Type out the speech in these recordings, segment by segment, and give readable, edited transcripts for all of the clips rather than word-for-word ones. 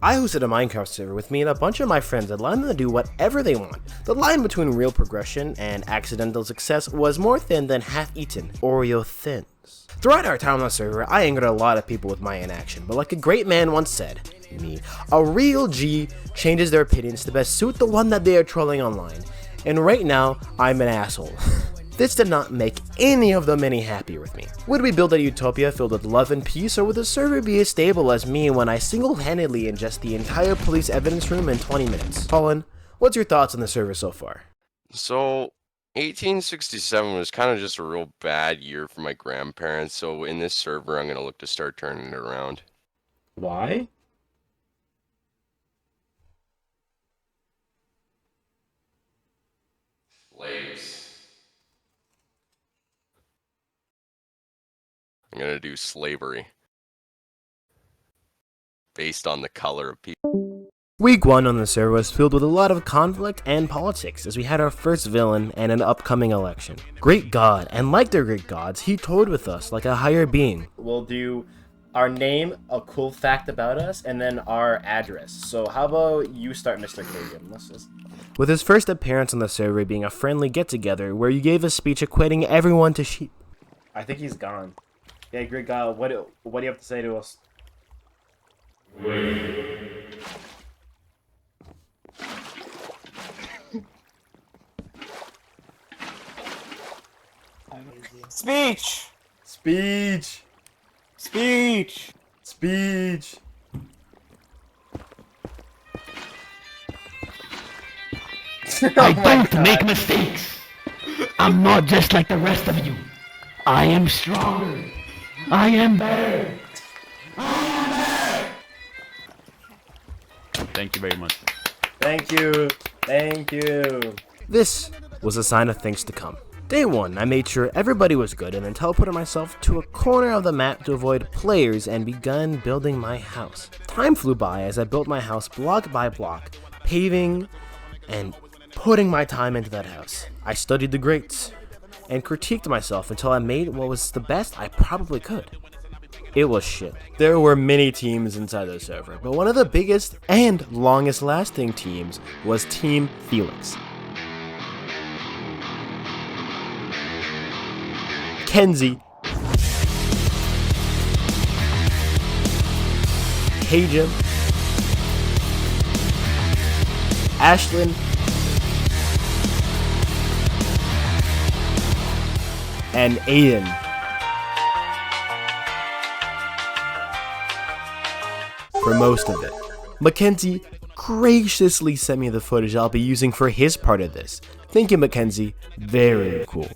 I hosted a Minecraft server with me and a bunch of my friends that allowed them to do whatever they want. The line between real progression and accidental success was more thin than half-eaten Oreo thins. Throughout our time on the server, I angered a lot of people with my inaction, but like a great man once said, me, a real G changes their opinions to best suit the one that they are trolling online. And right now, I'm an asshole. This did not make any of them any happier with me. Would we build a utopia filled with love and peace, or would the server be as stable as me when I single-handedly ingest the entire police evidence room in 20 minutes? Colin, what's your thoughts on the server so far? So, 1867 was kind of just a real bad year for my grandparents, so in this server I'm going to look to start turning it around. Why? Slaves. I'm going to do slavery. Based on the color of people. Week 1 on the server was filled with a lot of conflict and politics as we had our first villain and an upcoming election. Great God, and like their great gods, he toyed with us like a higher being. We'll do our name, a cool fact about us, and then our address. So how about you start, Mr. Kagan? With his first appearance on the server being a friendly get-together where you gave a speech equating everyone to sheep. I think he's gone. Yeah, great God, what do you have to say to us? Speech! Speech! Speech! Speech! I don't make mistakes. I'm not just like the rest of you. I am stronger. I am better. Thank you very much. Thank you. Thank you. This was a sign of things to come. Day 1, I made sure everybody was good and then teleported myself to a corner of the map to avoid players and begun building my house. Time flew by as I built my house block by block, paving and putting my time into that house. I studied the greats and critiqued myself until I made what was the best I probably could. It was shit. There were many teams inside the server, but one of the biggest and longest lasting teams was Team Felix. Kenzie, Kajim, Ashlyn, and Aiden. For most of it. Mackenzie graciously sent me the footage I'll be using for his part of this. Thank you, Mackenzie. Very cool.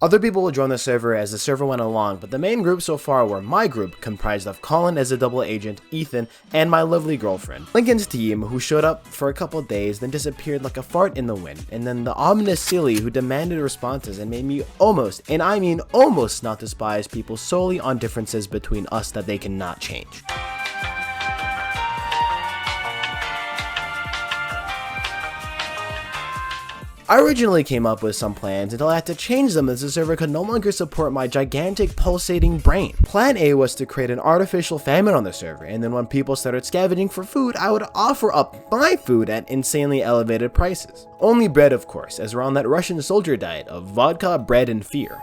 Other people will join the server as the server went along, but the main group so far were my group, comprised of Colin as a double agent, Ethan, and my lovely girlfriend. Lincoln's team, who showed up for a couple days, then disappeared like a fart in the wind, and then the ominous Silly, who demanded responses and made me almost, and I mean almost, not despise people solely on differences between us that they cannot change. I originally came up with some plans until I had to change them as the server could no longer support my gigantic pulsating brain. Plan A was to create an artificial famine on the server, and then when people started scavenging for food, I would offer up my food at insanely elevated prices. Only bread, of course, as we're on that Russian soldier diet of vodka, bread, and fear.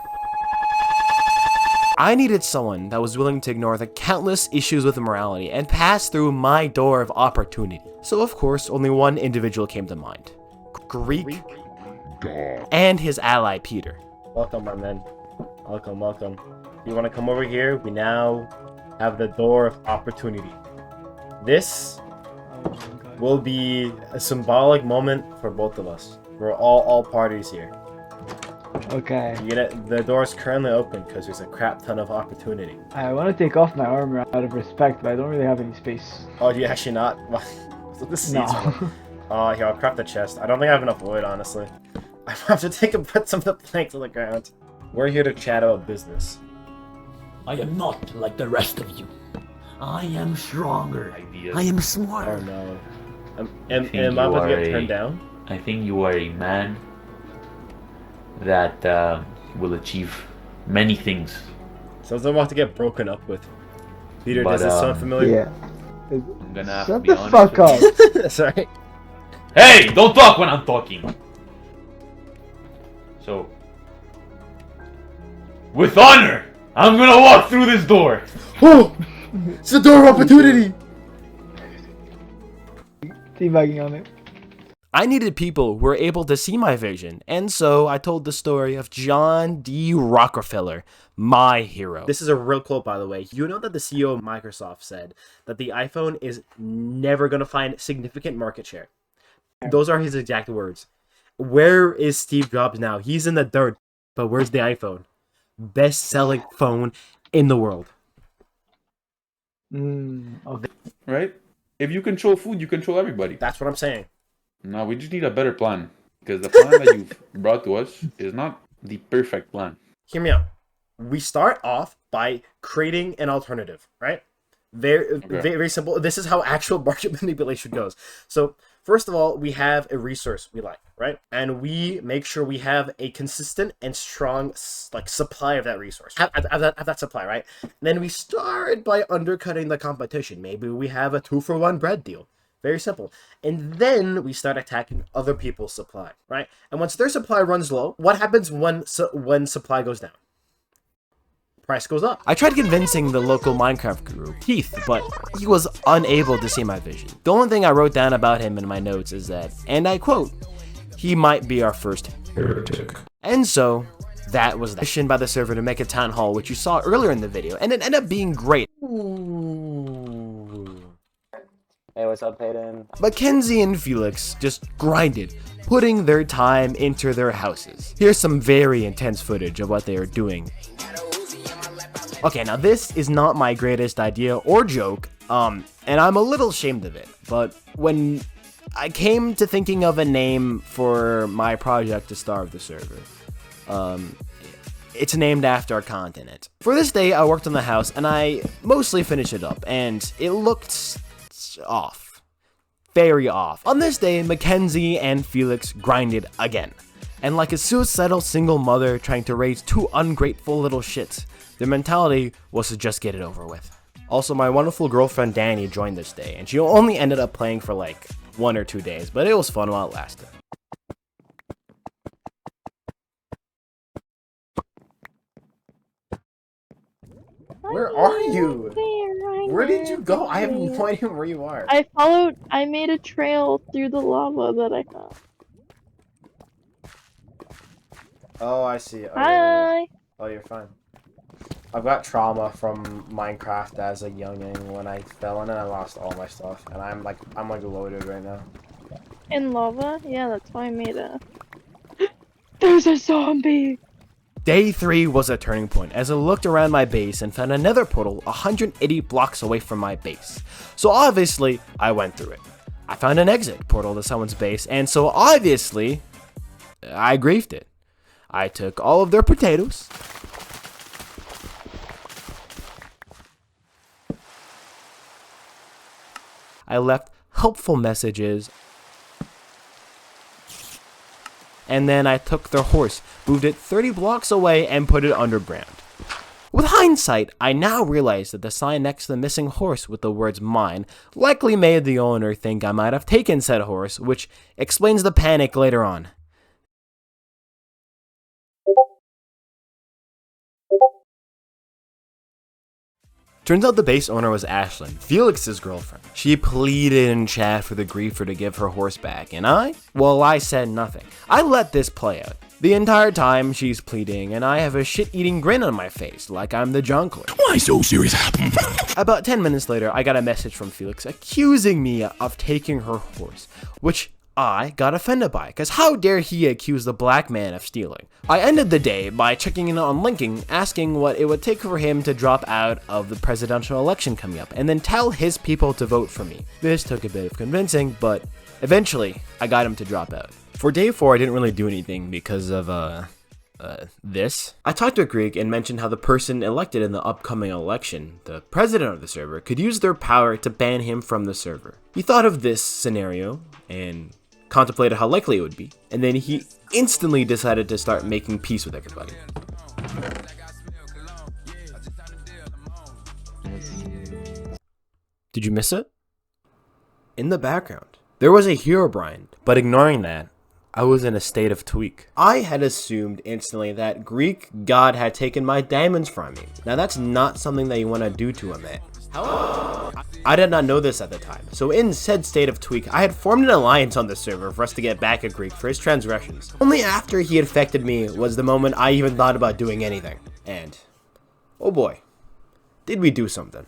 I needed someone that was willing to ignore the countless issues with morality and pass through my door of opportunity. So of course, only one individual came to mind. Greek and his ally Peter. Welcome, my men. Welcome, welcome. You want to come over here? We now have the door of opportunity. This will be a symbolic moment for both of us. For all parties here. Okay. The door is currently open because there's a crap ton of opportunity. I want to take off my armor out of respect, but I don't really have any space. Oh, do you actually not? So this is No. easy. Here, I'll craft the chest. I don't think I have enough wood, honestly. I have to put some of the planks on the ground. We're here to chat about business. I am not like the rest of you. I am stronger. I am smarter. Oh no. Am I about to get turned down? I think you are a man that will achieve many things. Sounds like I'm about to get broken up with. Peter, But, does this sound familiar? Yeah. I'm gonna have to Shut be the honest fuck with you. up. Sorry. Hey, don't talk when I'm talking. So, with honor, I'm gonna walk through this door. Oh! It's the door of opportunity! Teabagging on it. I needed people who were able to see my vision, and so I told the story of John D. Rockefeller, my hero. This is a real quote, by the way. You know that the CEO of Microsoft said that the iPhone is never going to find significant market share. Those are his exact words. Where is Steve Jobs now? He's in the dirt, but where's the iPhone? Best-selling phone in the world. Okay. Right? If you control food, you control everybody. That's what I'm saying. Now we just need a better plan. Because the plan that you've brought to us is not the perfect plan. Hear me out. We start off by creating an alternative, right? Very simple. This is how actual market manipulation goes. So, first of all, we have a resource we like, right? And we make sure we have a consistent and strong supply of that resource. Have that supply, right? And then we start by undercutting the competition. Maybe we have a 2-for-1 bread deal. Very simple. And then we start attacking other people's supply, right? And once their supply runs low, what happens when supply goes down? Price goes up. I tried convincing the local Minecraft guru, Keith, but he was unable to see my vision. The only thing I wrote down about him in my notes is that, and I quote, he might be our first heretic. And so, that was the mission by the server to make a town hall, which you saw earlier in the video, and it ended up being great. Ooh. Hey, what's up, Hayden? Mackenzie and Felix just grinded, putting their time into their houses. Here's some very intense footage of what they are doing. Okay, now this is not my greatest idea or joke, and I'm a little ashamed of it, but when I came to thinking of a name for my project to starve the server, it's named after a continent. For this day, I worked on the house, and I mostly finished it up, and it looked off. Very off. On this day, Mackenzie and Felix grinded again. And like a suicidal single mother trying to raise 2 ungrateful little shits, their mentality was to just get it over with. Also, my wonderful girlfriend Danny joined this day, and she only ended up playing for like 1 or 2 days, but it was fun while it lasted. Where are you? Where did you go? I have no idea where you are. I made a trail through the lava that I found. Oh, I see. Oh, Hi! oh, you're fine. I've got trauma from Minecraft as a youngin when I fell in and I lost all my stuff, and I'm like loaded right now. In lava? Yeah, that's why I made a... There's a zombie! Day 3 was a turning point as I looked around my base and found another portal 180 blocks away from my base. So obviously, I went through it. I found an exit portal to someone's base, and so obviously, I griefed it. I took all of their potatoes, I left helpful messages, and then I took their horse, moved it 30 blocks away, and put it underground. With hindsight, I now realize that the sign next to the missing horse with the words mine likely made the owner think I might have taken said horse, which explains the panic later on. Turns out the base owner was Ashlyn, Felix's girlfriend. She pleaded in chat for the griefer to give her horse back, and I said nothing. I let this play out. The entire time she's pleading, and I have a shit-eating grin on my face, like I'm the junkler. Why so serious? About 10 minutes later, I got a message from Felix accusing me of taking her horse, which I got offended by, because how dare he accuse the black man of stealing? I ended the day by checking in on Lincoln, asking what it would take for him to drop out of the presidential election coming up, and then tell his people to vote for me. This took a bit of convincing, but eventually, I got him to drop out. For day 4, I didn't really do anything because of, this. I talked to Greg and mentioned how the person elected in the upcoming election, the president of the server, could use their power to ban him from the server. He thought of this scenario and contemplated how likely it would be, and then he instantly decided to start making peace with everybody. Did you miss it? In the background, there was a Herobrine, but ignoring that, I was in a state of tweak. I had assumed instantly that Greek god had taken my diamonds from me. Now that's not something that you want to do to a man. However, I did not know this at the time, so in said state of tweak, I had formed an alliance on the server for us to get back at Greek for his transgressions. Only after he infected me was the moment I even thought about doing anything. And, oh boy, did we do something.